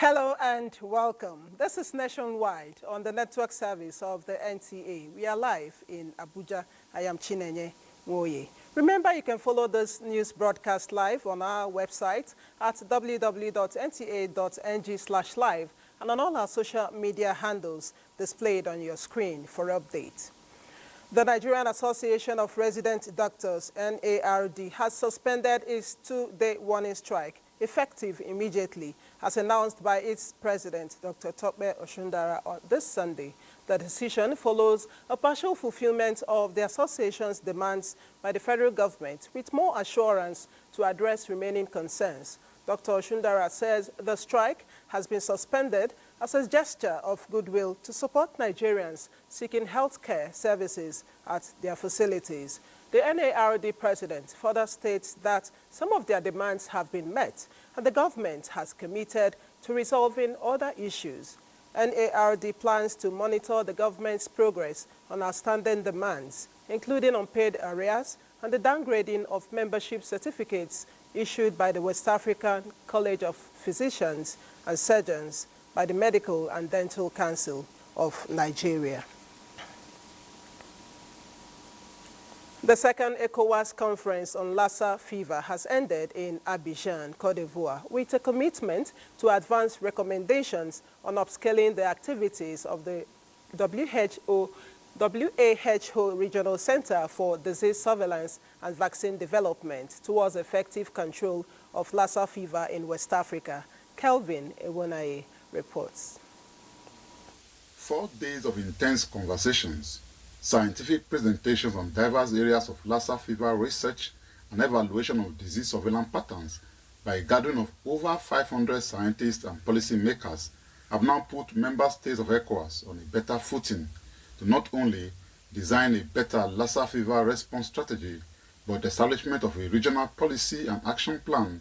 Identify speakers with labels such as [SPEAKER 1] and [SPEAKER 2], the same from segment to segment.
[SPEAKER 1] Hello and welcome. This is Nationwide on the network service of the NTA. We are live in Abuja. I am Chinenye Nwoye. Remember, you can follow this news broadcast live on our website at www.nta.ng/live and on all our social media handles displayed on your screen for updates. The Nigerian Association of Resident Doctors, NARD, has suspended its two-day warning strike, effective immediately, as announced by its president, Dr. Tokbe Oshundara, on this Sunday. The decision follows a partial fulfillment of the association's demands by the federal government, with more assurance to address remaining concerns. Dr. Oshundara says the strike has been suspended as a gesture of goodwill to support Nigerians seeking health care services at their facilities. The NARD president further states that some of their demands have been met and the government has committed to resolving other issues. NARD plans to monitor the government's progress on outstanding demands, including unpaid arrears and the downgrading of membership certificates issued by the West African College of Physicians and Surgeons by the Medical and Dental Council of Nigeria. The second ECOWAS conference on Lassa fever has ended in Abidjan, Côte d'Ivoire, with a commitment to advance recommendations on upscaling the activities of the WHO Regional Center for Disease Surveillance and Vaccine Development towards effective control of Lassa fever in West Africa. Kelvin Ewonaye reports.
[SPEAKER 2] 4 days of intense conversations, scientific presentations on diverse areas of Lassa fever research and evaluation of disease surveillance patterns by a gathering of over 500 scientists and policymakers have now put member states of ECOWAS on a better footing to not only design a better Lassa fever response strategy, but the establishment of a regional policy and action plan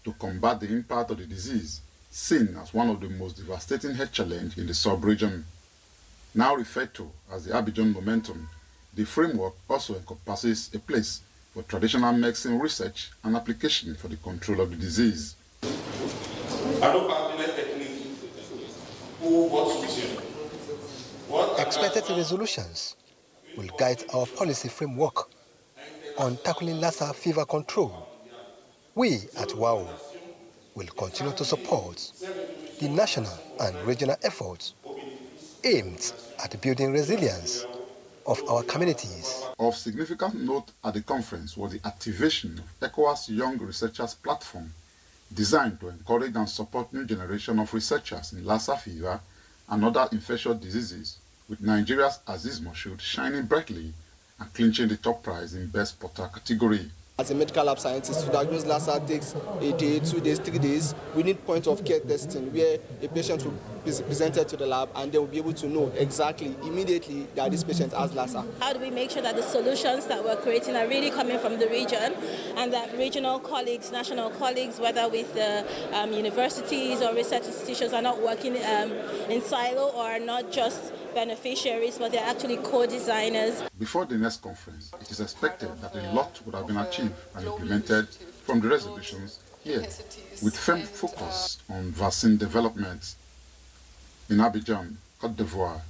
[SPEAKER 2] to combat the impact of the disease, seen as one of the most devastating health challenges in the sub-region. Now referred to as the Abidjan Momentum, the framework also encompasses a place for traditional medicine research and application for the control of the disease.
[SPEAKER 3] Expected resolutions will guide our policy framework on tackling Lassa fever control. We at WAO will continue to support the national and regional efforts aimed at building resilience of our communities.
[SPEAKER 2] Of significant note at the conference was the activation of ECOWAS Young Researchers Platform, designed to encourage and support new generation of researchers in Lassa fever and other infectious diseases, with Nigeria's Aziz Moshood shining brightly and clinching the top prize in Best Potter category.
[SPEAKER 4] As a medical lab scientist, to diagnose Lassa takes a day, 2 days, 3 days. We need point of care testing where a patient will be presented to the lab and they will be able to know exactly, immediately, that this patient has Lassa.
[SPEAKER 5] How do we make sure that the solutions that we're creating are really coming from the region and that regional colleagues, national colleagues, whether with the universities or research institutions, are not working in silo or are not just beneficiaries, but they're actually co-designers.
[SPEAKER 2] Before the next conference, it is expected that a lot would have been achieved and implemented from the resolutions here, with firm focus on vaccine development. In Abidjan, Côte d'Ivoire,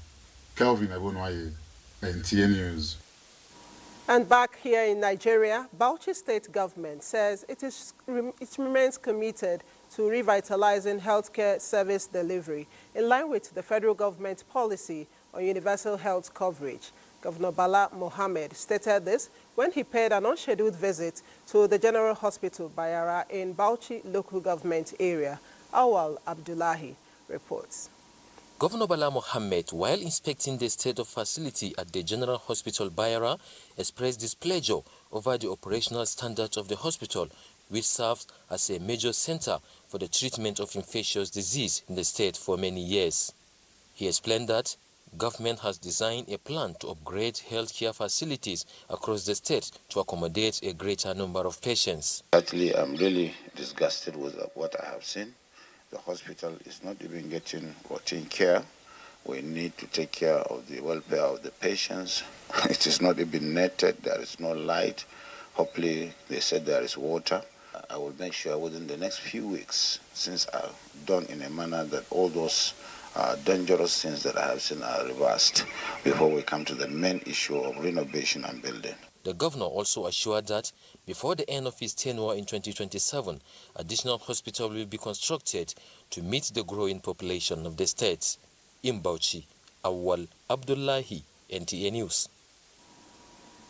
[SPEAKER 2] Kelvin Ewonaye, NTA News.
[SPEAKER 1] And back here in Nigeria, Bauchi state government says it remains committed to revitalizing healthcare service delivery in line with the federal government policy on universal health coverage. Governor Bala Mohammed stated this when he paid an unscheduled visit to the General Hospital Bayara in Bauchi local government area. Awal Abdullahi reports.
[SPEAKER 6] Governor Bala Mohammed, while inspecting the state of facility at the General Hospital Bayara, expressed displeasure over the operational standards of the hospital, which serves as a major center for the treatment of infectious disease in the state for many years. He explained that government has designed a plan to upgrade healthcare facilities across the state to accommodate a greater number of patients.
[SPEAKER 7] Actually, I'm really disgusted with what I have seen. The hospital is not even getting routine care. We need to take care of the welfare of the patients. It is not even netted. There is no light. Hopefully, they said there is water. I will make sure within the next few weeks, since I've done in a manner that all those dangerous things that I have seen are reversed before we come to the main issue of renovation and building.
[SPEAKER 6] The governor also assured that before the end of his tenure in 2027, additional hospitals will be constructed to meet the growing population of the state. In Bauchi, Awal Abdullahi, NTA News.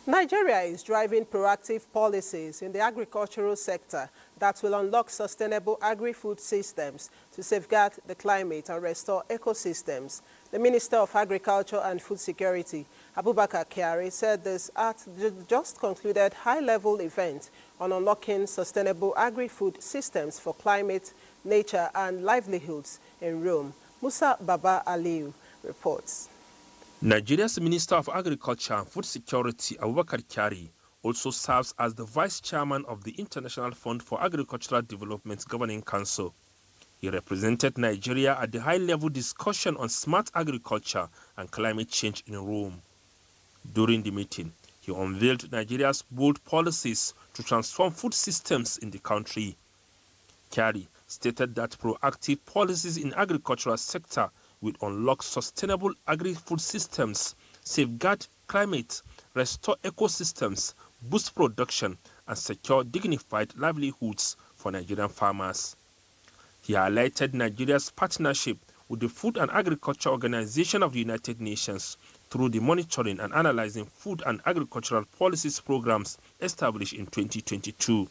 [SPEAKER 1] Nigeria is driving proactive policies in the agricultural sector that will unlock sustainable agri-food systems to safeguard the climate and restore ecosystems. The Minister of Agriculture and Food Security, Abubakar Kyari, said this at the just concluded high-level event on unlocking sustainable agri-food systems for climate, nature and livelihoods in Rome. Musa Baba Aliyu reports.
[SPEAKER 8] Nigeria's Minister of Agriculture and Food Security, Abubakar Kyari, also serves as the Vice Chairman of the International Fund for Agricultural Development Governing Council. He represented Nigeria at the high-level discussion on smart agriculture and climate change in Rome. During the meeting, he unveiled Nigeria's bold policies to transform food systems in the country. Kyari stated that proactive policies in the agricultural sector will unlock sustainable agri-food systems, safeguard climate, restore ecosystems, boost production, and secure dignified livelihoods for Nigerian farmers. He highlighted Nigeria's partnership with the Food and Agriculture Organization of the United Nations through the monitoring and analyzing food and agricultural policies programs established in 2022.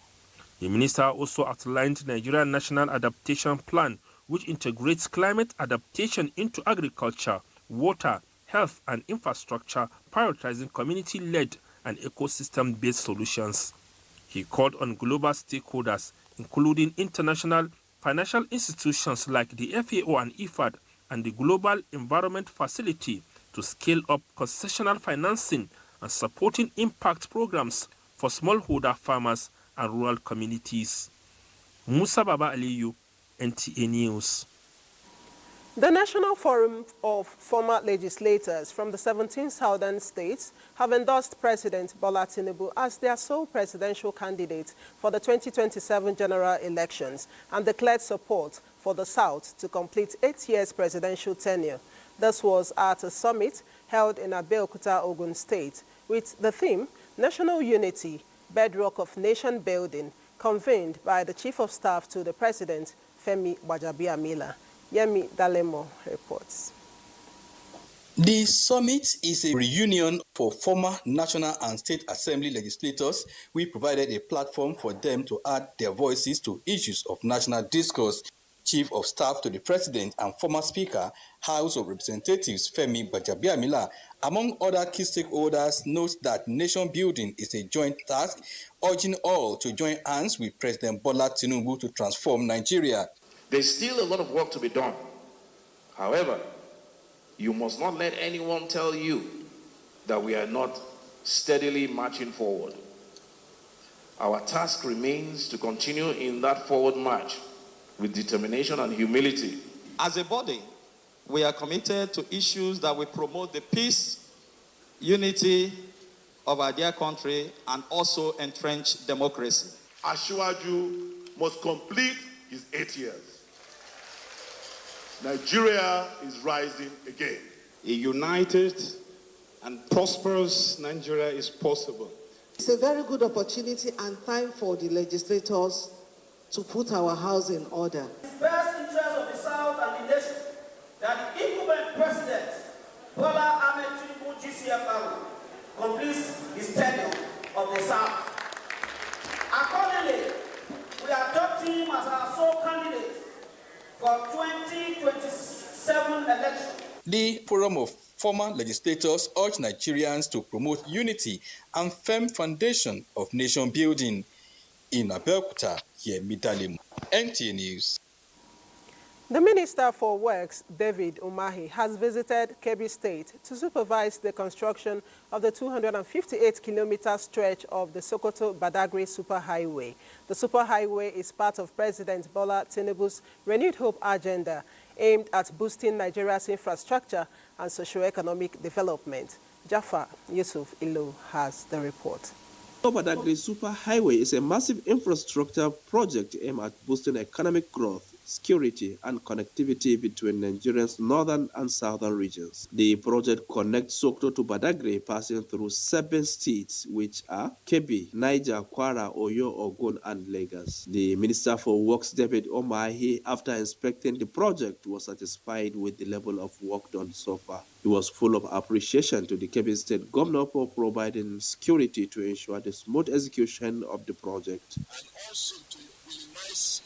[SPEAKER 8] The minister also outlined Nigerian National Adaptation Plan, which integrates climate adaptation into agriculture, water, health, and infrastructure, prioritizing community-led and ecosystem-based solutions. He called on global stakeholders, including international financial institutions like the FAO and IFAD and the Global Environment Facility, to scale up concessional financing and supporting impact programs for smallholder farmers and rural communities. Musa Baba Aliyu, NTA News.
[SPEAKER 1] The National Forum of Former Legislators from the 17 southern states have endorsed President Bola Tinubu as their sole presidential candidate for the 2027 general elections and declared support for the South to complete 8 years presidential tenure. This was at a summit held in Abuja, Ogun State, with the theme, National Unity, Bedrock of Nation Building, convened by the Chief of Staff to the President, Femi Gbajabiamila. Yemi Dalemo reports.
[SPEAKER 9] The summit is a reunion for former National and State Assembly legislators. We provided a platform for them to add their voices to issues of national discourse. Chief of Staff to the President and former Speaker, House of Representatives Femi Gbajabiamila, among other key stakeholders, notes that nation building is a joint task, urging all to join hands with President Bola Tinubu to transform Nigeria.
[SPEAKER 10] There's still a lot of work to be done. However, you must not let anyone tell you that we are not steadily marching forward. Our task remains to continue in that forward march with determination and humility.
[SPEAKER 11] As a body, we are committed to issues that will promote the peace, unity of our dear country and also entrench democracy.
[SPEAKER 12] Asiwaju must complete his 8 years. Nigeria is rising again.
[SPEAKER 13] A united and prosperous Nigeria is possible.
[SPEAKER 14] It's a very good opportunity and time for the legislators to put our house in order.
[SPEAKER 15] It's the best interest of the South and the nation that the incumbent president, Bola Ahmed Tinubu GCFR, completes his tenure of the South. Accordingly, we adopt him as our sole candidate for 2027 election.
[SPEAKER 9] The Forum of Former Legislators urged Nigerians to promote unity and firm foundation of nation building. In Abuja, Yemi Dalemo, NTA News.
[SPEAKER 1] The Minister for Works, David Umahi, has visited Kebbi State to supervise the construction of the 258-kilometer stretch of the Sokoto-Badagry Superhighway. The superhighway is part of President Bola Tinubu's Renewed Hope agenda, aimed at boosting Nigeria's infrastructure and socio-economic development. Jafar Yusuf Ilo has the report.
[SPEAKER 8] Badagry Superhighway is a massive infrastructure project aimed at boosting economic growth, security, and connectivity between Nigeria's northern and southern regions. The project connects Sokoto to Badagry, passing through 7 states, which are Kebbi, Niger, Kwara, Oyo, Ogun, and Lagos. The Minister for Works, David Omahi, after inspecting the project, was satisfied with the level of work done so far. He was full of appreciation to the Kebbi State Governor for providing security to ensure the smooth execution of the project.
[SPEAKER 16] And also to minimize,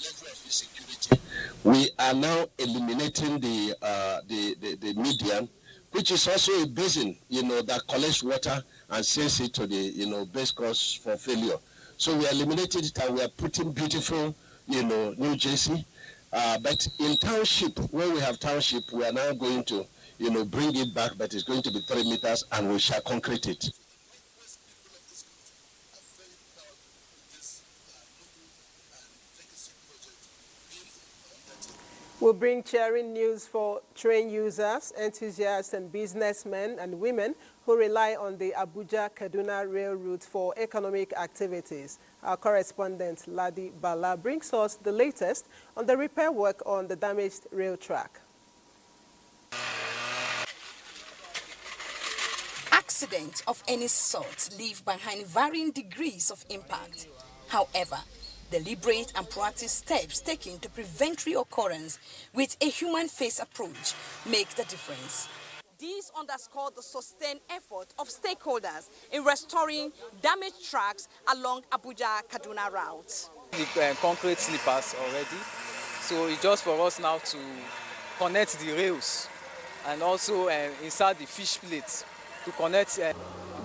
[SPEAKER 16] level of insecurity, we are now eliminating the median, which is also a basin, that collects water and sends it to the, base course for failure. So we eliminated it and we are putting beautiful, New Jersey. But in township, where we have township, we are now going to, bring it back, but it's going to be 3 meters and we shall concrete it.
[SPEAKER 1] We'll bring cheering news for train users, enthusiasts, and businessmen and women who rely on the Abuja-Kaduna rail route for economic activities. Our correspondent, Ladi Bala, brings us the latest on the repair work on the damaged rail track.
[SPEAKER 17] Accidents of any sort leave behind varying degrees of impact. However, deliberate and proactive steps taken to prevent reoccurrence with a human-face approach make the difference. These underscore the sustained effort of stakeholders in restoring damaged tracks along Abuja-Kaduna route.
[SPEAKER 18] The concrete slippers already, so it's just for us now to connect the rails and also insert the fish plates to connect.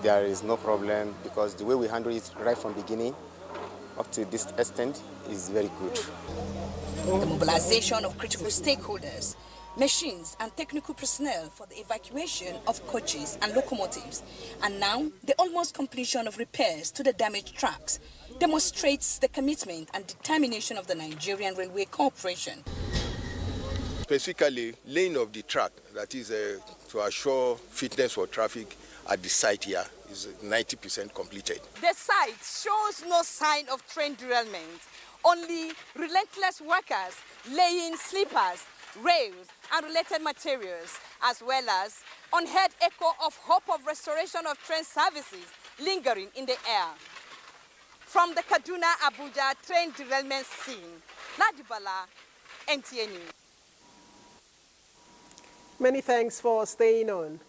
[SPEAKER 19] There is no problem because the way we handle it right from the beginning up to this extent is very good.
[SPEAKER 17] The mobilization of critical stakeholders, machines and technical personnel for the evacuation of coaches and locomotives, and now the almost completion of repairs to the damaged tracks demonstrates the commitment and determination of the Nigerian Railway Corporation.
[SPEAKER 20] Specifically, laying of the track, that is to assure fitness for traffic at the site here, is 90% completed.
[SPEAKER 17] The site shows no sign of train derailment, only relentless workers laying sleepers, rails and related materials, as well as unheard echo of hope of restoration of train services lingering in the air. From the Kaduna-Abuja train derailment scene, Ladibala, NTA News.
[SPEAKER 1] Many thanks for staying on.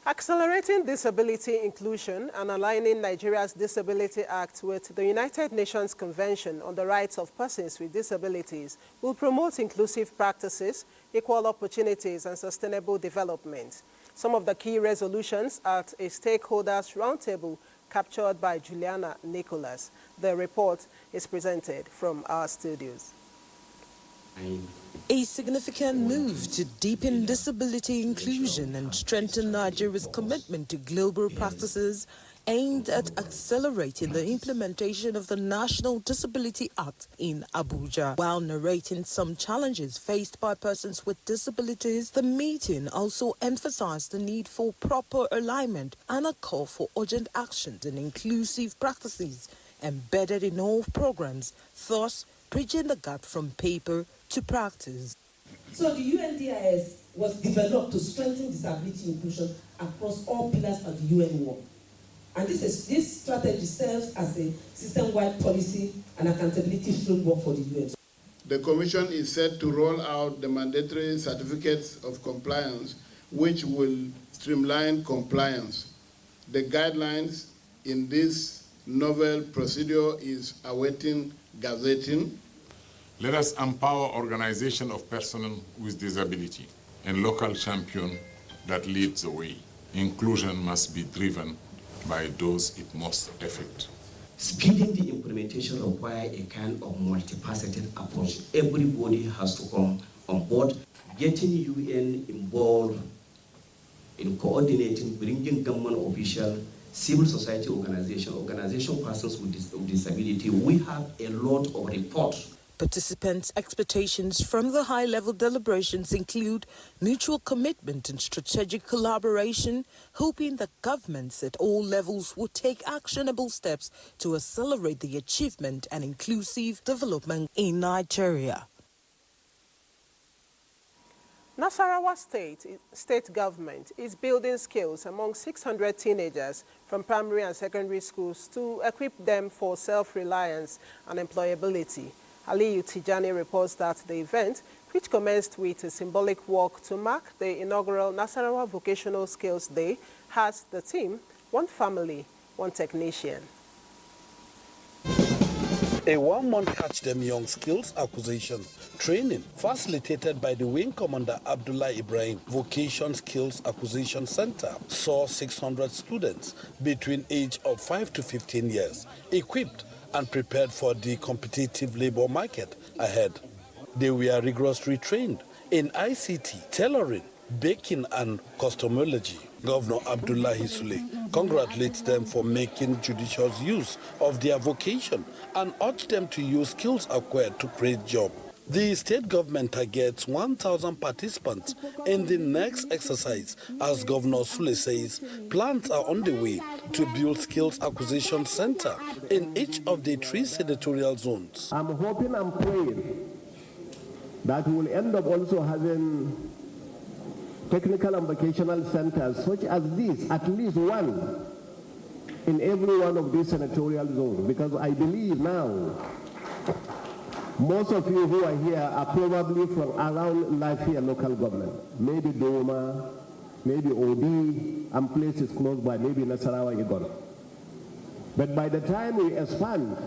[SPEAKER 1] Accelerating disability inclusion and aligning Nigeria's Disability Act with the United Nations Convention on the Rights of Persons with Disabilities will promote inclusive practices, equal opportunities, and sustainable development. Some of the key resolutions at a stakeholders roundtable captured by Juliana Nicholas. The report is presented from our studios.
[SPEAKER 21] A significant move to deepen disability inclusion and strengthen Nigeria's commitment to global practices aimed at accelerating the implementation of the National Disability Act in Abuja. While narrating some challenges faced by persons with disabilities, the meeting also emphasized the need for proper alignment and a call for urgent actions and inclusive practices embedded in all programs, thus bridging the gap from paper to practice.
[SPEAKER 22] So the UNDIS was developed to strengthen disability inclusion across all pillars of the UN work. And this strategy serves as a system-wide policy and accountability framework for the UN.
[SPEAKER 23] The Commission is set to roll out the mandatory certificates of compliance, which will streamline compliance. The guidelines in this novel procedure is awaiting gazetting.
[SPEAKER 24] Let us empower organization of persons with disability and local champion that leads the way. Inclusion must be driven by those it most affect.
[SPEAKER 25] Speeding the implementation requires a kind of multifaceted approach. Everybody has to come on board. Getting UN involved in coordinating, bringing government officials, civil society organization persons with disability. We have a lot of reports.
[SPEAKER 21] Participants' expectations from the high-level deliberations include mutual commitment and strategic collaboration, hoping that governments at all levels will take actionable steps to accelerate the achievement and inclusive development in Nigeria.
[SPEAKER 1] Nasarawa state government is building skills among 600 teenagers from primary and secondary schools to equip them for self-reliance and employability. Aliyu Tijani reports that the event, which commenced with a symbolic walk to mark the inaugural Nasarawa Vocational Skills Day, has the theme, One Family, One Technician.
[SPEAKER 2] A one-month Catch Them Young skills acquisition training facilitated by the Wing Commander Abdullah Ibrahim Vocation Skills Acquisition Center saw 600 students between age of 5 to 15 years equipped and prepared for the competitive labor market ahead. They were rigorously trained in ICT, tailoring, baking and cosmetology. Governor Abdullahi Sule congratulates them for making judicious use of their vocation and urged them to use skills acquired to create jobs. The state government targets 1,000 participants in the next exercise. As Governor Sule says, plans are on the way to build skills acquisition center in each of the 3 senatorial zones.
[SPEAKER 3] I'm hoping and praying that we will end up also having technical and vocational centers such as this, at least one in every one of these senatorial zones, because I believe now most of you who are here are probably from around Lafia local government, maybe Doma, maybe OD, and places close by, maybe Nasarawa, Igor. But by the time we expand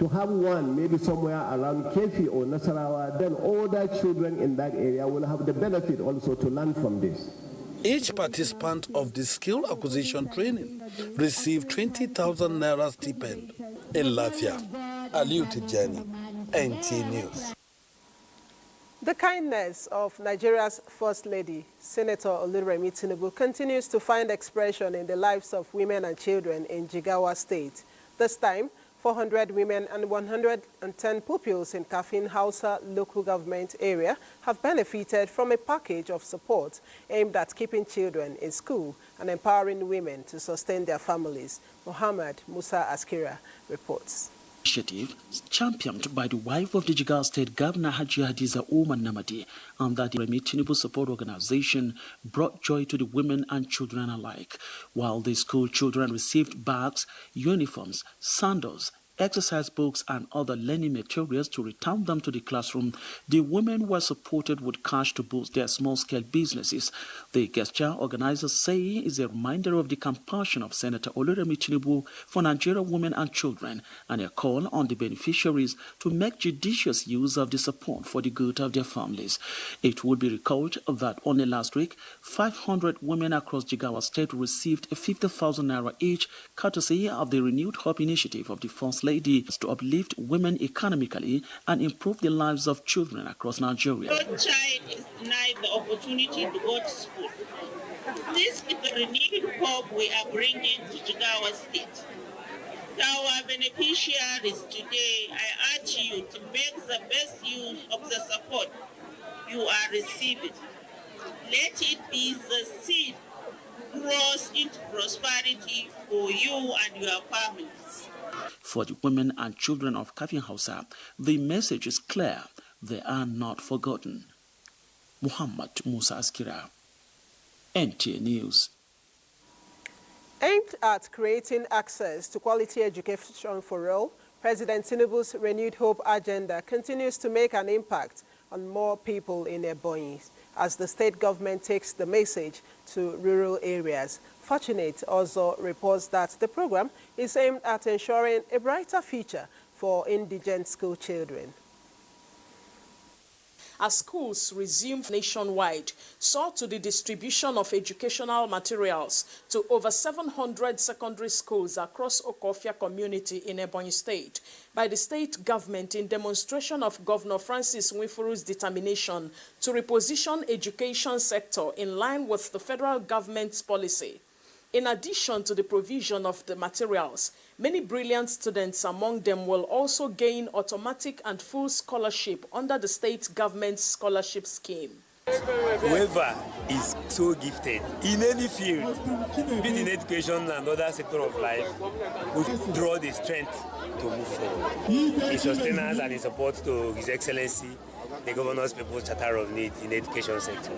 [SPEAKER 3] to have one, maybe somewhere around Kefi or Nasarawa, then all the children in that area will have the benefit also to learn from this.
[SPEAKER 2] Each participant of the skill acquisition training received 20,000 naira stipend in Lafia. Aliyu Tijani, NT News.
[SPEAKER 1] The kindness of Nigeria's First Lady, Senator Oluremi Tinubu, continues to find expression in the lives of women and children in Jigawa State. This time, 400 women and 110 pupils in Kafin Hausa local government area have benefited from a package of support aimed at keeping children in school and empowering women to sustain their families. Muhammad Musa Askira reports.
[SPEAKER 4] Initiative championed by the wife of the Jigawa State Governor Haji Hadiza Oman Namadi and that the Oluremi Tinubu Support Organization brought joy to the women and children alike, while the school children received bags, uniforms, sandals, exercise books and other learning materials to return them to the classroom. The women were supported with cash to boost their small-scale businesses. The gesture, organizers say, is a reminder of the compassion of Senator Oluremi Tinubu for Nigerian women and children and a call on the beneficiaries to make judicious use of the support for the good of their families. It would be recalled that only last week, 500 women across Jigawa State received 50,000 naira each, courtesy of the Renewed Hope initiative of the First Lady to uplift women economically and improve the lives of children across Nigeria.
[SPEAKER 5] No child is denied the opportunity to go to school. This is the renewed hope we are bringing to Jigawa State. To our beneficiaries today, I urge you to make the best use of the support you are receiving. Let it be the seed grows into prosperity for you and your families.
[SPEAKER 4] For the women and children of Kafin Hausa, the message is clear. They are not forgotten. Muhammad Musa Askira, NTA News.
[SPEAKER 1] Aimed at creating access to quality education for all, President Tinubu's Renewed Hope agenda continues to make an impact on more people in Ebonyi as the state government takes the message to rural areas. Fortunate also reports that the program is aimed at ensuring a brighter future for indigent school children.
[SPEAKER 7] As schools resumed nationwide, saw to the distribution of educational materials to over 700 secondary schools across Okofia community in Ebonyi State by the state government in demonstration of Governor Francis Nwifuru's determination to reposition education sector in line with the federal government's policy. In addition to the provision of the materials, many brilliant students among them will also gain automatic and full scholarship under the state government's scholarship scheme.
[SPEAKER 6] Whoever is so gifted in any field, be it in education and other sector of life, will draw the strength to move forward. In sustenance and in support to His Excellency, the Governor's People's Charter of Need in the education sector.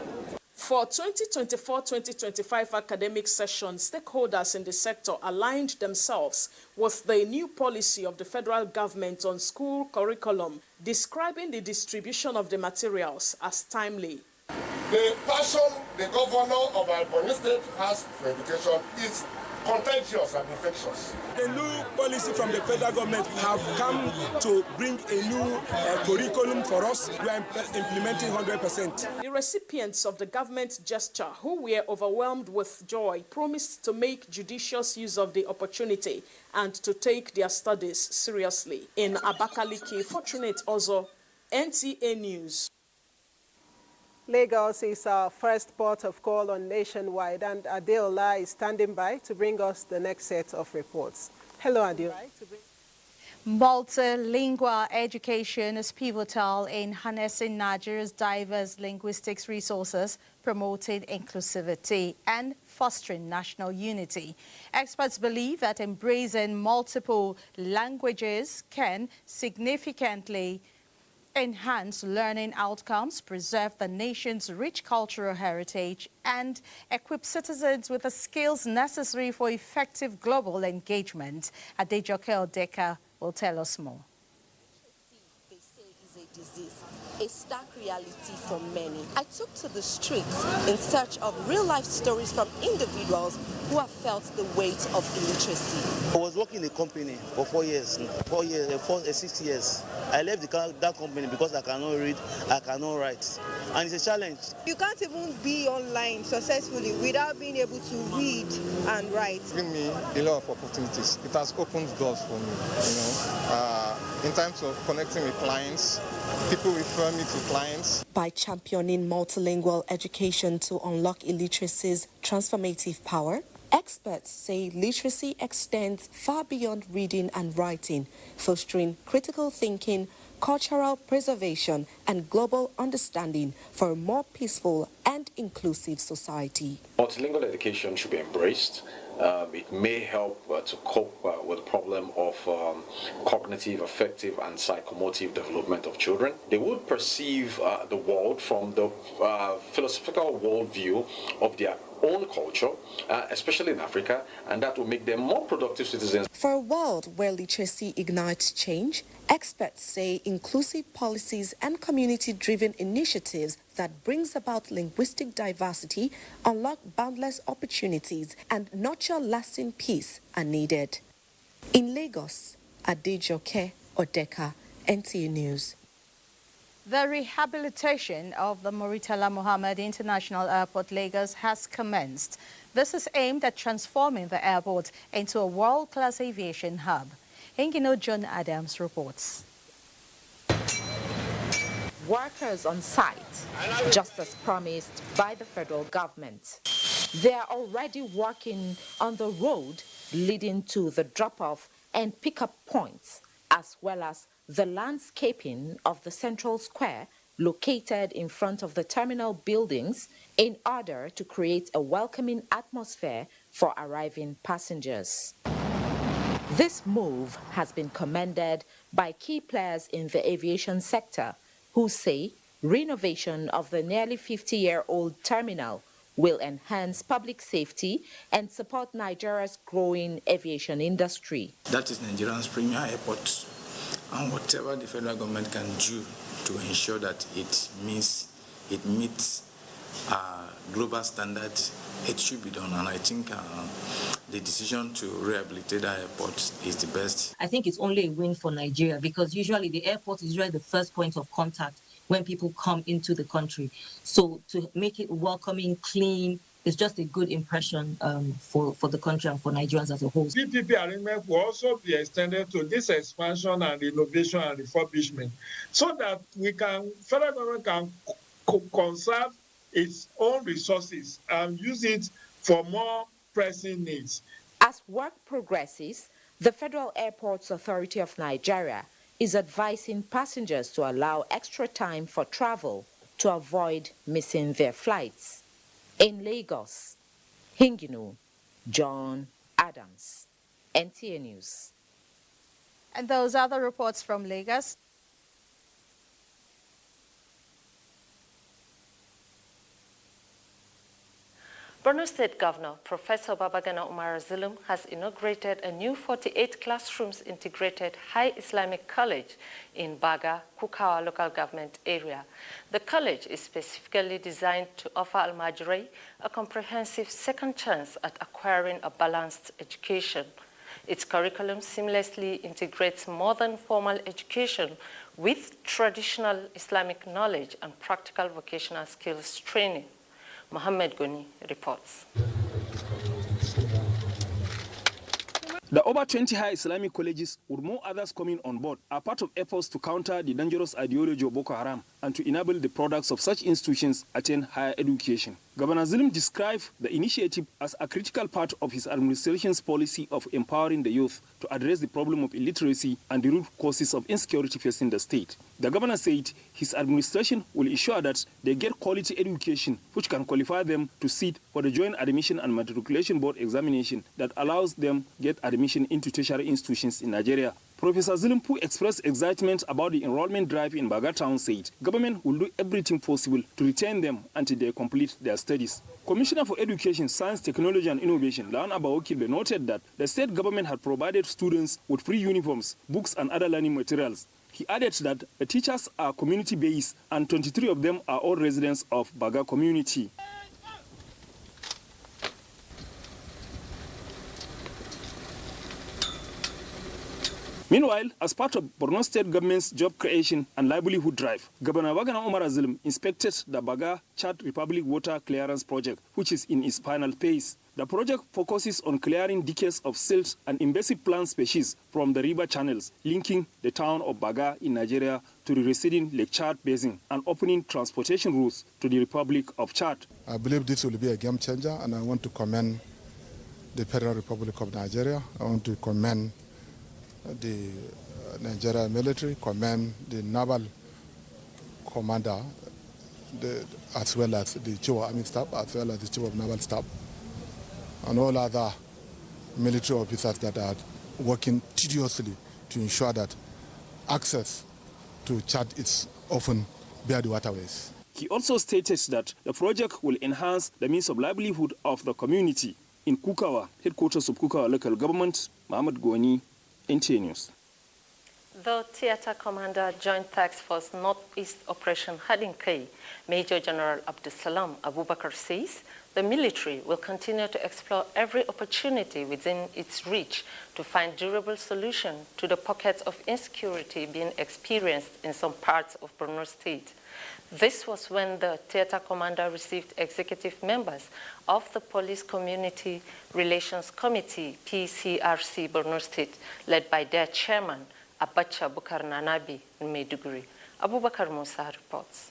[SPEAKER 7] For 2024-2025 academic session, stakeholders in the sector aligned themselves with the new policy of the federal government on school curriculum, describing the distribution of the materials as timely.
[SPEAKER 10] The passion the governor of Borno State has for education is contagious and infectious.
[SPEAKER 6] The new policy from the federal government have come to bring a new curriculum for us. We are implementing 100%.
[SPEAKER 7] The recipients of the government gesture, who were overwhelmed with joy, promised to make judicious use of the opportunity and to take their studies seriously. In Abakaliki, Fortunate Ozo, NTA News.
[SPEAKER 1] Lagos is our first port of call on Nationwide, and Adeola is standing by to bring us the next set of reports. Hello, Adeola.
[SPEAKER 11] Multilingual education is pivotal in harnessing Nigeria's diverse linguistics resources, promoting inclusivity and fostering national unity. Experts believe that embracing multiple languages can significantly enhance learning outcomes, preserve the nation's rich cultural heritage, and equip citizens with the skills necessary for effective global engagement. Adejoke Odeka will tell us more.
[SPEAKER 12] They say is a disease, a stark reality for many. I took to the streets in search of real-life stories from individuals who have felt the weight of illiteracy.
[SPEAKER 13] I was working in a company for 4 years, 6 years. I left that company because I cannot read, I cannot write. And it's a challenge.
[SPEAKER 26] You can't even be online successfully without being able to read and write.
[SPEAKER 27] It's given me a lot of opportunities. It has opened doors for me, in terms of connecting with clients. People refer me to clients.
[SPEAKER 12] By championing multilingual education to unlock illiteracy's transformative power, experts say literacy extends far beyond reading and writing, fostering critical thinking, cultural preservation, and global understanding for a more peaceful and inclusive society.
[SPEAKER 28] Multilingual education should be embraced. It may help to cope with the problem of cognitive, affective, and psychomotive development of children. They would perceive the world from the philosophical worldview of their own culture, especially in Africa, and that will make them more productive citizens.
[SPEAKER 12] For a world where literacy ignites change, experts say inclusive policies and community-driven initiatives that brings about linguistic diversity, unlock boundless opportunities, and nurture lasting peace are needed. In Lagos, Adejoke Odeka, NTA News.
[SPEAKER 11] The rehabilitation of the Murtala Mohammed International Airport, Lagos, has commenced. This is aimed at transforming the airport into a world-class aviation hub. Hengino John Adams reports.
[SPEAKER 29] Workers on site, just as promised by the federal government. They are already working on the road leading to the drop-off and pick-up points, as well as the landscaping of the central square located in front of the terminal buildings in order to create a welcoming atmosphere for arriving passengers. This move has been commended by key players in the aviation sector who say renovation of the nearly 50-year-old terminal will enhance public safety and support Nigeria's growing aviation industry.
[SPEAKER 30] That is Nigeria's premier airport. And whatever the federal government can do to ensure that it meets global standards, it should be done. And I think the decision to rehabilitate our airport is the best.
[SPEAKER 31] I think it's only a win for Nigeria because usually the airport is usually the first point of contact when people come into the country. So to make it welcoming, clean, it's just a good impression for the country and for Nigerians as a whole.
[SPEAKER 23] PPP arrangement will also be extended to this expansion and innovation and refurbishment so that federal government can conserve its own resources and use it for more
[SPEAKER 8] pressing needs.
[SPEAKER 29] As work progresses, the Federal Airports Authority of Nigeria is advising passengers to allow extra time for travel to avoid missing their flights. In Lagos, Hinginu, John Adams, NTA News.
[SPEAKER 11] And those are the reports from Lagos.
[SPEAKER 9] Borno State Governor Professor Babagana Umar Zulum has inaugurated a new 48 classrooms integrated high Islamic college in Baga, Kukawa local government area. The college is specifically designed to offer Al-Majri a comprehensive second chance at acquiring a balanced education. Its curriculum seamlessly integrates modern formal education with traditional Islamic knowledge and practical vocational skills training. Mohammed Goni reports.
[SPEAKER 14] The over 20 high Islamic colleges, with more others coming on board, are part of efforts to counter the dangerous ideology of Boko Haram and to enable the products of such institutions attain higher education. Governor Zulum described the initiative as a critical part of his administration's policy of empowering the youth to address the problem of illiteracy and the root causes of insecurity facing the state. The governor said his administration will ensure that they get quality education which can qualify them to sit for the Joint Admission and Matriculation Board examination that allows them get admission into tertiary institutions in Nigeria. Professor Zulum, who expressed excitement about the enrollment drive in Baga town, said government will do everything possible to retain them until they complete their studies. Commissioner for Education, Science, Technology and Innovation, Lassa noted that the state government had provided students with free uniforms, books and other learning materials. He added that the teachers are community-based and 23 of them are all residents of Baga community. Meanwhile, as part of Borno State government's job creation and livelihood drive, Governor Babagana Umar Zulum inspected the Baga Chad Republic Water Clearance Project, which is in its final phase. The project focuses on clearing decades of silt and invasive plant species from the river channels, linking the town of Baga in Nigeria to the receding Lake Chad basin and opening transportation routes to the Republic of Chad.
[SPEAKER 15] I believe this will be a game changer, and I want to commend the Federal Republic of Nigeria. I want to commend the Nigerian military, commend the naval commander, as well as the Chief of Army Staff, as well as the Chief of Naval Staff, and all other military officers that are working tediously to ensure that access to Chad is often via the waterways.
[SPEAKER 14] He also stated that the project will enhance the means of livelihood of the community. In Kukawa, headquarters of Kukawa local government, Mohammed Goni, NTA News.
[SPEAKER 9] The Theatre Commander Joint Task Force Northeast Operation Hadinkai, Major General Abdulsalam Abubakar says the military will continue to explore every opportunity within its reach to find durable solution to the pockets of insecurity being experienced in some parts of Borno State. This was when the theater commander received executive members of the Police Community Relations Committee, PCRC Borno State, led by their chairman, Abacha Bukar Nanabi in Maiduguri. Abubakar Musa reports.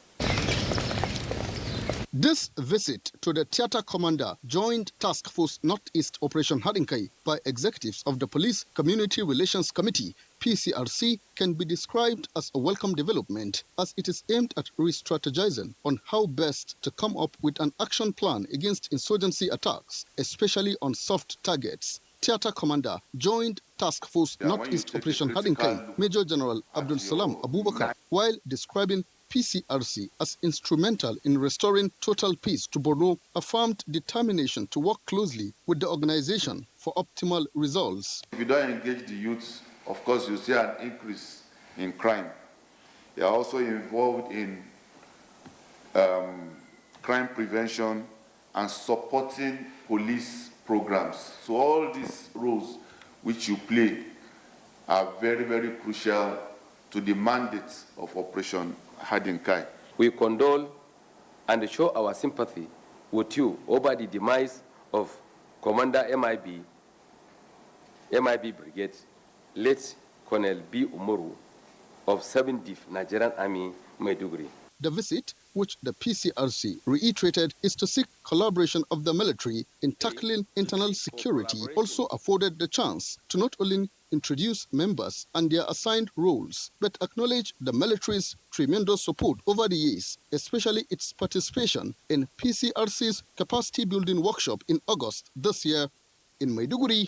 [SPEAKER 16] This visit to the Theatre Commander Joint Task Force Northeast Operation Hadinkai by executives of the Police Community Relations Committee, PCRC, can be described as a welcome development, as it is aimed at re-strategizing on how best to come up with an action plan against insurgency attacks, especially on soft targets. Theatre Commander Joint Task Force Northeast Operation Hadinkai, Major General Abdul Salam Abubakar, while describing PCRC as instrumental in restoring total peace to Borno, affirmed determination to work closely with the organization for optimal results.
[SPEAKER 17] If you don't engage the youths, of course you see an increase in crime. They are also involved in crime prevention and supporting police programs. So all these roles which you play are very, very crucial to the mandate of Operation Hadinkai.
[SPEAKER 18] We condole and show our sympathy with you over the demise of Commander MIB Brigade, late Colonel B. Umoru of 7th Nigerian Army, Maiduguri.
[SPEAKER 16] The visit, which the PCRC reiterated is to seek collaboration of the military in tackling internal security, also afforded the chance to not only introduce members and their assigned roles, but acknowledge the military's tremendous support over the years, especially its participation in PCRC's capacity building workshop in August this year in Maiduguri.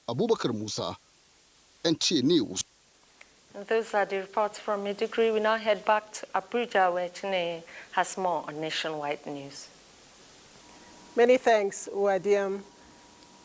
[SPEAKER 16] Abubakar Musa, NTA News.
[SPEAKER 9] And those are the reports from Maiduguri. We now head back to Abuja, where Chine has more on nationwide news.
[SPEAKER 1] Many thanks, Wadiam.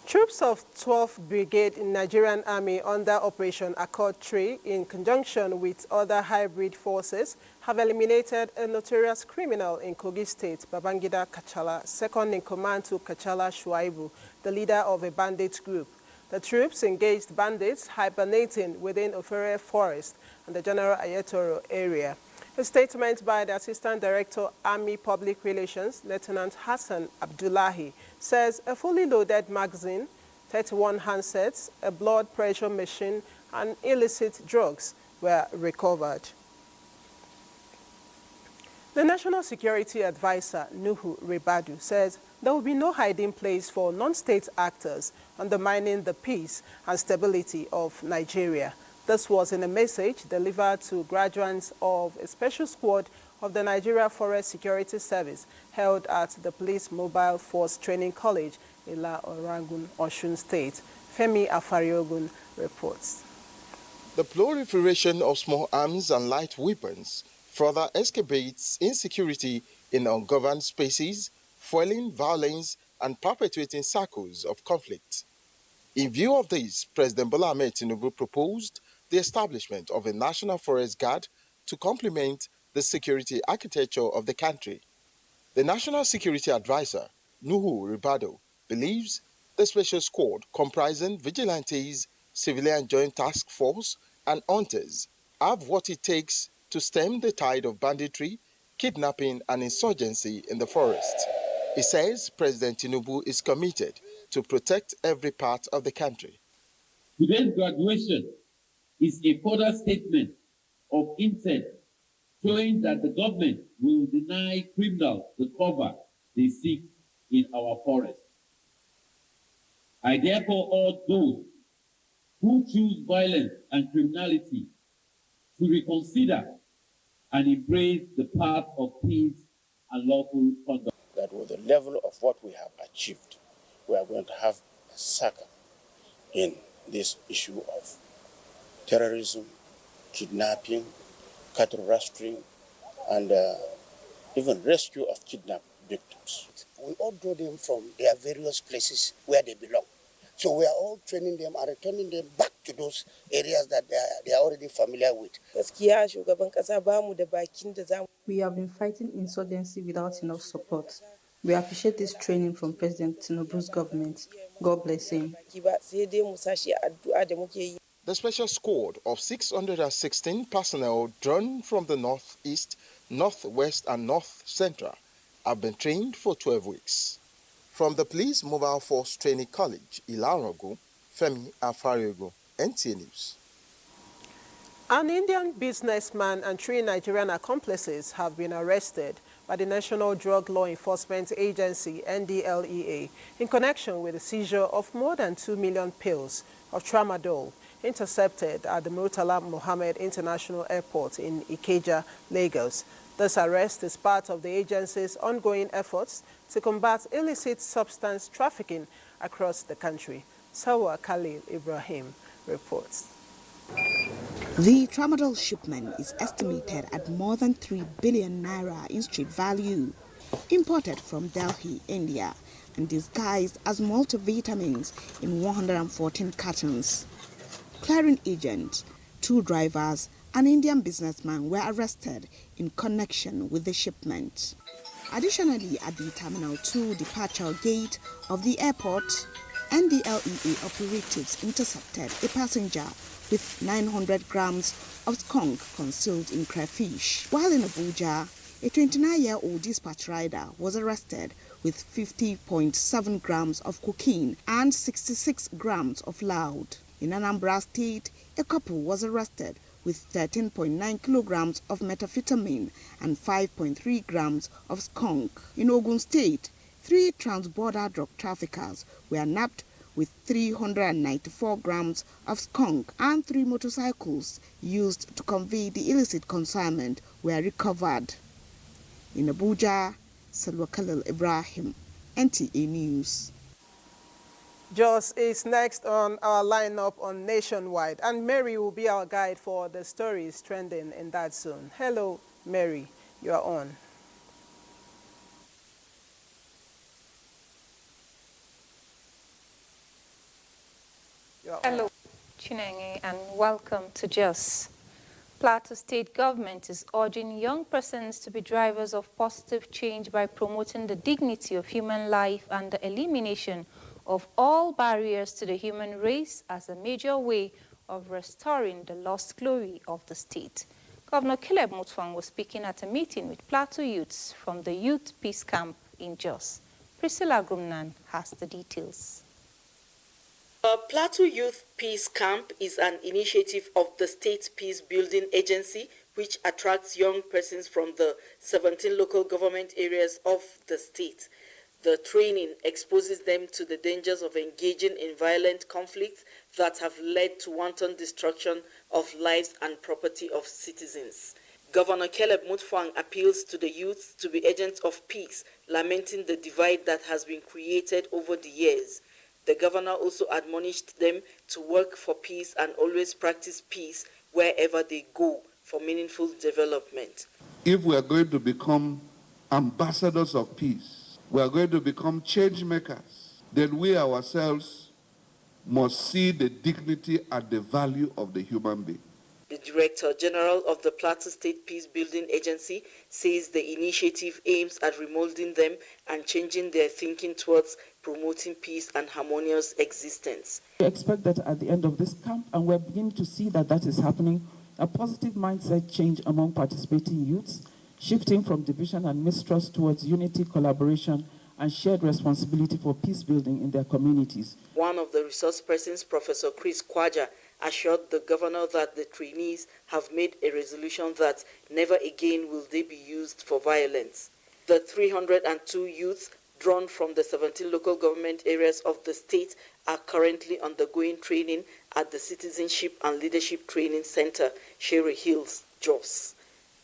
[SPEAKER 1] Troops of 12th Brigade in Nigerian Army under Operation Accord 3, in conjunction with other hybrid forces, have eliminated a notorious criminal in Kogi State, Babangida Kachala, second in command to Kachala Shuaibu, the leader of a bandit group. The troops engaged bandits hibernating within Ofere Forest and the General Ayetoro area. A statement by the Assistant Director, Army Public Relations, Lieutenant Hassan Abdullahi, says a fully loaded magazine, 31 handsets, a blood pressure machine, and illicit drugs were recovered. The National Security Advisor, Nuhu Ribadu, says there will be no hiding place for non-state actors undermining the peace and stability of Nigeria. This was in a message delivered to graduates of a special squad of the Nigeria Forest Security Service held at the Police Mobile Force Training College in La Orangun, Osun State. Femi Afariogun reports.
[SPEAKER 2] The proliferation of small arms and light weapons further escalates insecurity in ungoverned spaces, fueling violence and perpetuating cycles of conflict. In view of this, President Bola Ahmed Tinubu proposed the establishment of a National Forest Guard to complement the security architecture of the country. The National Security Advisor, Nuhu Ribado, believes the special squad comprising vigilantes, civilian joint task force, and hunters have what it takes to stem the tide of banditry, kidnapping, and insurgency in the forest. He says President Tinubu is committed to protect every part of the country.
[SPEAKER 3] Today's graduation is a further statement of intent showing that the government will deny criminals the cover they seek in our forest. I therefore urge those who choose violence and criminality to reconsider and embrace the path of peace and lawful conduct.
[SPEAKER 4] That with the level of what we have achieved, we are going to have a saga in this issue of terrorism, kidnapping, cattle rustling, and even rescue of kidnapped victims.
[SPEAKER 5] We all draw them from their various places where they belong. So we are all training them and returning them back to those areas that they are already familiar with.
[SPEAKER 8] We have been fighting insurgency without enough support. We appreciate this training from President Tinubu's government. God bless him.
[SPEAKER 2] The special squad of 616 personnel drawn from the northeast, northwest, and north central have been trained for 12 weeks. From the Police Mobile Force Training College, Ilarogo, Femi Afariogo, NTA News.
[SPEAKER 1] An Indian businessman and 3 Nigerian accomplices have been arrested by the National Drug Law Enforcement Agency, NDLEA, in connection with the seizure of more than 2 million pills of tramadol intercepted at the Murtala Mohammed International Airport in Ikeja, Lagos. This arrest is part of the agency's ongoing efforts to combat illicit substance trafficking across the country. Sawa Khalil Ibrahim reports.
[SPEAKER 19] The tramadol shipment is estimated at more than 3 billion naira in street value, imported from Delhi, India, and disguised as multivitamins in 114 cartons. Clearing agents, 2 drivers, and Indian businessman were arrested in connection with the shipment. Additionally, at the Terminal 2 departure gate of the airport, NDLEA operatives intercepted a passenger with 900 grams of skunk concealed in crayfish. While in Abuja, a 29-year-old dispatch rider was arrested with 50.7 grams of cocaine and 66 grams of loud. In Anambra State, a couple was arrested with 13.9 kilograms of methamphetamine and 5.3 grams of skunk. In Ogun State, 3 transborder drug traffickers were nabbed with 394 grams of skunk, and 3 motorcycles used to convey the illicit consignment were recovered. In Abuja, Salwa Khalil Ibrahim, NTA News.
[SPEAKER 1] Jos is next on our lineup on Nationwide, and Mary will be our guide for the stories trending in that zone. Hello, Mary, you are on.
[SPEAKER 6] Hello, Chinenge, and welcome to Jos. Plateau State government is urging young persons to be drivers of positive change by promoting the dignity of human life and the elimination of all barriers to the human race as a major way of restoring the lost glory of the state. Governor Caleb Mutfwang was speaking at a meeting with Plateau youths from the Youth Peace Camp in Jos. Priscilla Grumnan has the details.
[SPEAKER 7] The Plateau Youth Peace Camp is an initiative of the State Peace Building Agency, which attracts young persons from the 17 local government areas of the state. The training exposes them to the dangers of engaging in violent conflicts that have led to wanton destruction of lives and property of citizens. Governor Caleb Mutfwang appeals to the youth to be agents of peace, lamenting the divide that has been created over the years. The governor also admonished them to work for peace and always practice peace wherever they go for meaningful development.
[SPEAKER 10] If we are going to become ambassadors of peace, we are going to become change makers, then we ourselves must see the dignity and the value of the human being.
[SPEAKER 7] The Director General of the Plateau State Peace Building Agency says the initiative aims at remolding them and changing their thinking towards promoting peace and harmonious existence.
[SPEAKER 13] We expect that at the end of this camp, and we're beginning to see that that is happening, a positive mindset change among participating youths, shifting from division and mistrust towards unity, collaboration, and shared responsibility for peace building in their communities.
[SPEAKER 7] One of the resource persons, Professor Chris Kwaja, assured the governor that the trainees have made a resolution that never again will they be used for violence. The 302 youths drawn from the 17 local government areas of the state are currently undergoing training at the Citizenship and Leadership Training Center, Sherry Hills, Jos.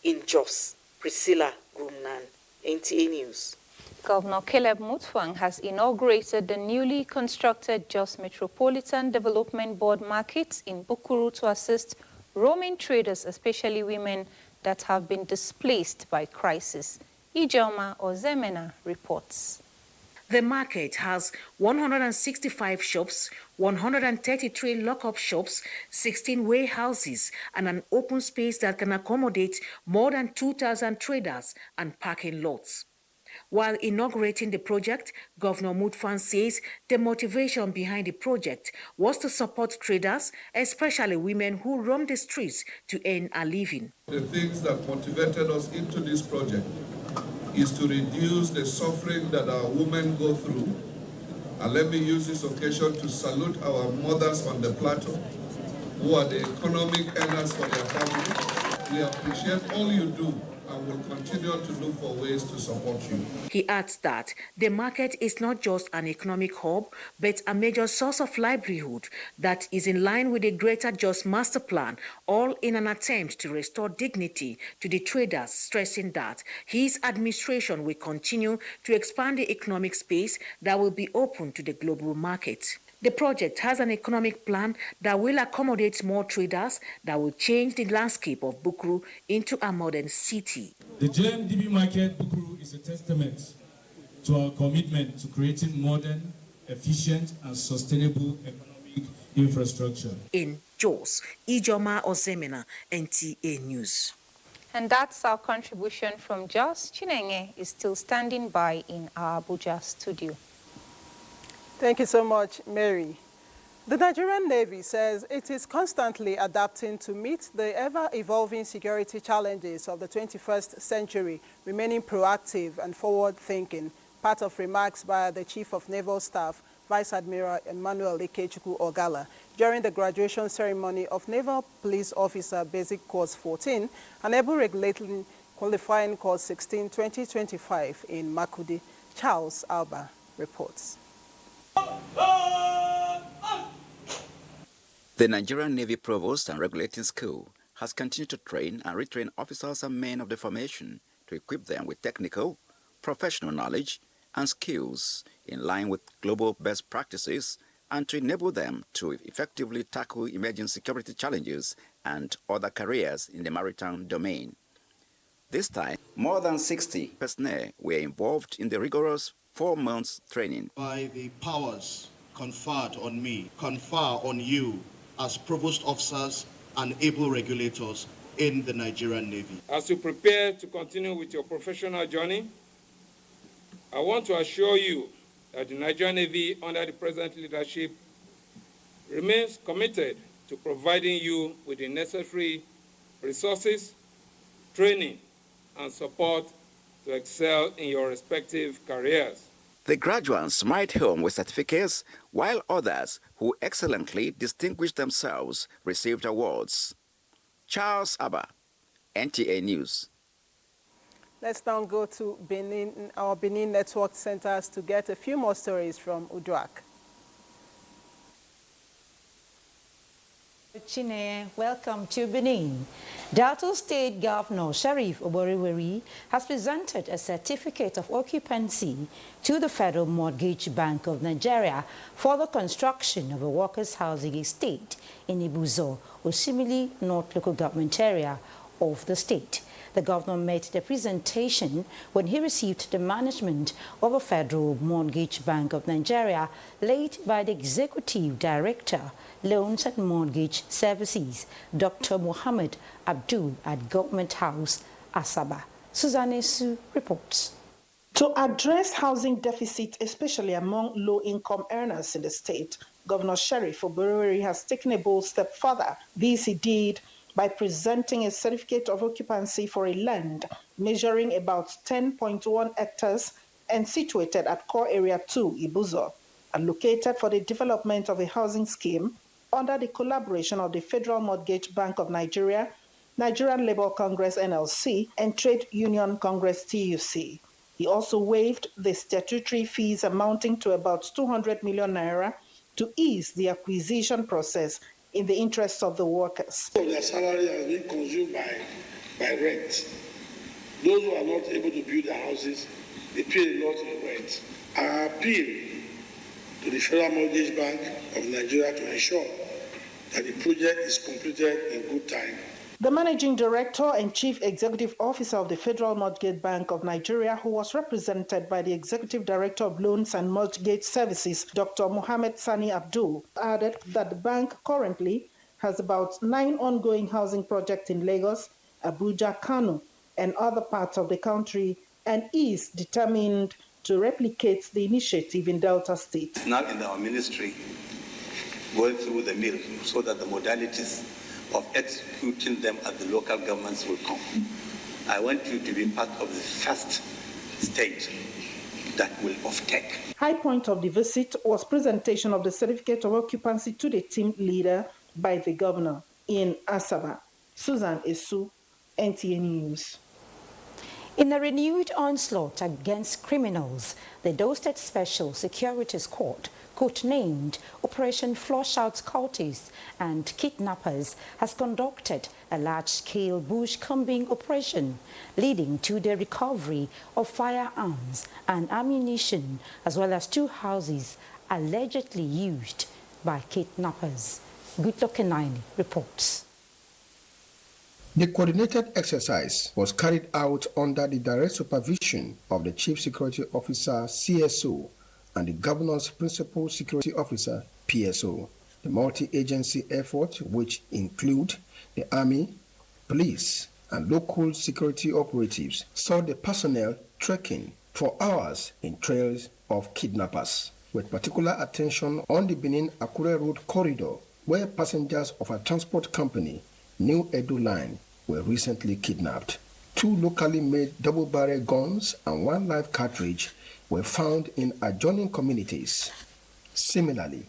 [SPEAKER 7] In Jos, Priscilla Grumnan, NTA News.
[SPEAKER 6] Governor Caleb Mutfwang has inaugurated the newly constructed Jos Metropolitan Development Board markets in Bukuru to assist roaming traders, especially women that have been displaced by crisis. Ijoma Ozemena reports.
[SPEAKER 20] The market has 165 shops, 133 lock-up shops, 16 warehouses, and an open space that can accommodate more than 2,000 traders and parking lots. While inaugurating the project, Governor Mutfwang says the motivation behind the project was to support traders, especially women who roam the streets to earn a living.
[SPEAKER 21] The things that motivated us into this project is to reduce the suffering that our women go through. And let me use this occasion to salute our mothers on the plateau, who are the economic earners for their families. We appreciate all you do and will continue to look for ways to support you.
[SPEAKER 20] He adds that the market is not just an economic hub, but a major source of livelihood that is in line with the Greater Jos Master Plan, all in an attempt to restore dignity to the traders, stressing that his administration will continue to expand the economic space that will be open to the global market. The project has an economic plan that will accommodate more traders that will change the landscape of Bukuru into a modern city.
[SPEAKER 22] The JMDB market Bukuru is a testament to our commitment to creating modern, efficient, and sustainable economic infrastructure.
[SPEAKER 20] In Jos, Ijoma Ozemena, NTA News.
[SPEAKER 6] And that's our contribution from Jos. Chinenge is still standing by in our Abuja studio.
[SPEAKER 1] Thank you so much, Mary. The Nigerian Navy says it is constantly adapting to meet the ever-evolving security challenges of the 21st century, remaining proactive and forward-thinking, part of remarks by the Chief of Naval Staff, Vice Admiral Emmanuel Ikechukwu Ogala during the graduation ceremony of Naval Police Officer Basic Course 14 and Able Regulating Qualifying Course 16 2025 in Makudi. Charles Alba reports.
[SPEAKER 11] The Nigerian Navy Provost and Regulating School has continued to train and retrain officers and men of the formation to equip them with technical, professional knowledge and skills in line with global best practices and to enable them to effectively tackle emerging security challenges and other careers in the maritime domain. This time, more than 60 personnel were involved in the rigorous 4 months training.
[SPEAKER 12] By the powers conferred on me, confer on you as provost officers and able regulators in the Nigerian Navy.
[SPEAKER 23] As you prepare to continue with your professional journey, I want to assure you that the Nigerian Navy, under the present leadership, remains committed to providing you with the necessary resources, training, and support to excel in your respective careers.
[SPEAKER 11] The graduates might home with certificates, while others who excellently distinguished themselves received awards. Charles Abba, NTA News.
[SPEAKER 1] Let's now go to Benin, our Benin network centers to get a few more stories from Uduak.
[SPEAKER 24] Chine, welcome to Benin. Delta State Governor Sheriff Oboriweri has presented a certificate of occupancy to the Federal Mortgage Bank of Nigeria for the construction of a workers' housing estate in Abuja, Osimili North Local Government Area of the state. The governor made the presentation when he received the management of a Federal Mortgage Bank of Nigeria, led by the Executive Director, Loans and Mortgage Services, Dr. Mohammed Abdul at Government House, Asaba. Suzanne Su reports.
[SPEAKER 25] To address housing deficit, especially among low-income earners in the state, Governor Sheriff Oboriweri has taken a bold step further. This he did by presenting a certificate of occupancy for a land measuring about 10.1 hectares and situated at Core Area 2, Abuja, and located for the development of a housing scheme under the collaboration of the Federal Mortgage Bank of Nigeria, Nigerian Labour Congress NLC, and Trade Union Congress TUC. He also waived the statutory fees amounting to about 200 million naira to ease the acquisition process in the interests of the workers.
[SPEAKER 26] Their salary has been consumed by rent. Those who are not able to build their houses, they pay a lot in rent. I appeal to the Federal Mortgage Bank of Nigeria to ensure that the project is completed in good time.
[SPEAKER 25] The Managing Director and Chief Executive Officer of the Federal Mortgage Bank of Nigeria, who was represented by the Executive Director of Loans and Mortgage Services, Dr. Mohammed Sani Abdul, added that the bank currently has about 9 ongoing housing projects in Lagos, Abuja, Kano, and other parts of the country, and is determined to replicate the initiative in Delta State.
[SPEAKER 27] It's now in our ministry going through the mill so that the modalities of executing them at the local governments will come. I want you to be part of the first stage that will offtake.
[SPEAKER 25] High point of the visit was presentation of the certificate of occupancy to the team leader by the governor in Asaba. Susan Esu, NTA News.
[SPEAKER 24] In a renewed onslaught against criminals, the Edo State Special Securities Court, codenamed Operation Flush Out Cultists and Kidnappers, has conducted a large-scale bush combing operation, leading to the recovery of firearms and ammunition, as well as 2 houses allegedly used by kidnappers. Goodluck Kenaini reports.
[SPEAKER 28] The coordinated exercise was carried out under the direct supervision of the Chief Security Officer, CSO, and the Governor's Principal Security Officer, PSO. The multi-agency effort, which include the Army, police, and local security operatives, saw the personnel trekking for hours in trails of kidnappers, with particular attention on the Benin-Akure Road corridor, where passengers of a transport company, New Edo Line, were recently kidnapped. 2 locally made double-barrel guns and 1 live cartridge were found in adjoining communities. Similarly,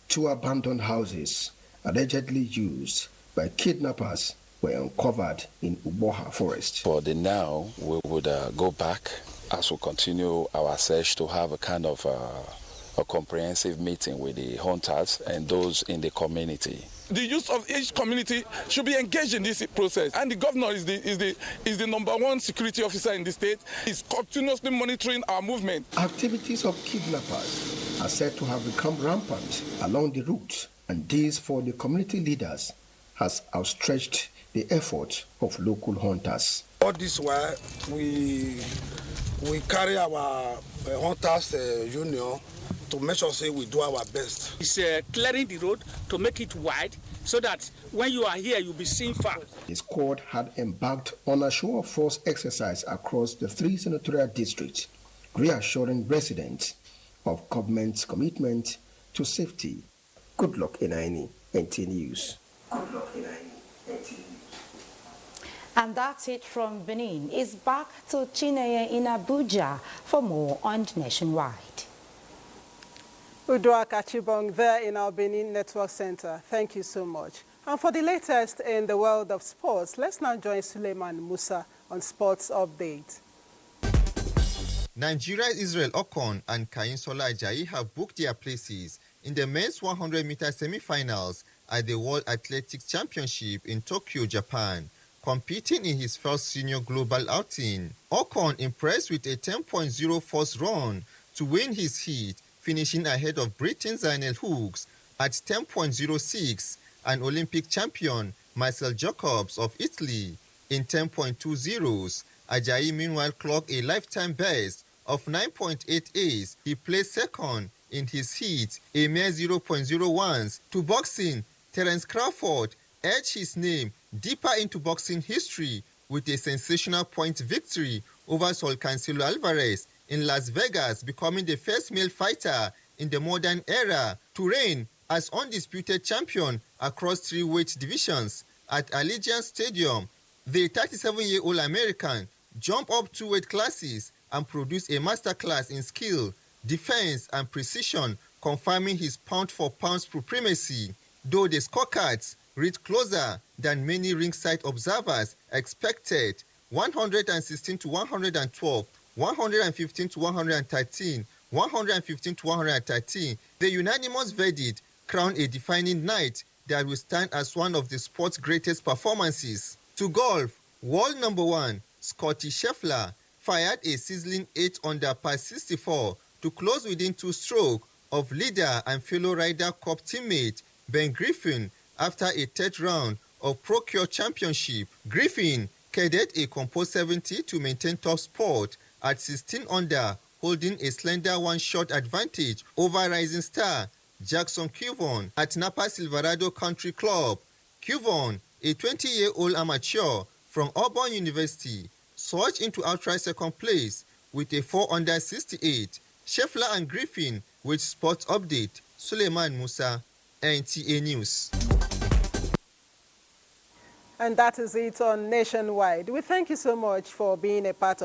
[SPEAKER 28] 2 abandoned houses allegedly used by kidnappers were uncovered in Abuja forest.
[SPEAKER 3] For the now, we would go back as we continue our search to have a kind of a comprehensive meeting with the hunters and those in the community.
[SPEAKER 4] The youth of each community should be engaged in this process, and the governor is the #1 security officer in the state. He's continuously monitoring our movement.
[SPEAKER 28] Activities of kidnappers are said to have become rampant along the route, and this for the community leaders has outstretched the effort of local hunters.
[SPEAKER 9] All this while, we carry our hunters union to make sure say we do our best.
[SPEAKER 14] It's clearing the road to make it wide so that when you are here, you'll be seen far.
[SPEAKER 28] The squad had embarked on a show of force exercise across the 3 senatorial districts, reassuring residents of government's commitment to safety. Good luck, Inaini, NT News. Good luck, Inaini, NT News.
[SPEAKER 24] And that's it from Benin. It's back to Chineye in Abuja for more on Nationwide.
[SPEAKER 1] Udwa Kachibong there in our Benin Network Center. Thank you so much. And for the latest in the world of sports, let's now join Suleiman Musa on Sports Update.
[SPEAKER 15] Nigeria's Israel Okon and Kayinsola Ajayi have booked their places in the men's 100-meter semi-finals at the World Athletics Championship in Tokyo, Japan, competing in his first senior global outing. Okon impressed with a 10.04 run to win his heat, finishing ahead of Britain's Zainel Hooks at 10.06 and Olympic champion Marcel Jacobs of Italy in 10.20s. Ajayi meanwhile clocked a lifetime best of 9.88. He placed second in his heat, a mere 0.01s. To boxing, Terence Crawford edged his name deeper into boxing history with a sensational point victory over Saul Cancelo Alvarez in Las Vegas, becoming the first male fighter in the modern era to reign as undisputed champion across 3 weight divisions at Allegiant Stadium. The 37-year-old American jumped up 2 weight classes and produced a masterclass in skill, defense, and precision, confirming his pound-for-pound supremacy, though the scorecards read closer than many ringside observers expected. 116 to 112, 115 to 113, 115 to 113. The unanimous verdict crowned a defining night that will stand as one of the sport's greatest performances. To golf, world #1 Scottie Scheffler fired a sizzling 8 under par 64 to close within 2 strokes of leader and fellow Ryder Cup teammate Ben Griffin after a 3rd round of Procure Championship. Griffin caddied a composed 70 to maintain top spot at 16 under, holding a slender 1-shot advantage over rising star Jackson Cuvon at Napa Silverado Country Club. Cuvon, a 20-year-old amateur from Auburn University, surged into outright second place with a 4 under 68. Scheffler and Griffin with Sports Update. Suleiman Musa, NTA News.
[SPEAKER 1] And that is it on Nationwide. We thank you so much for being a part of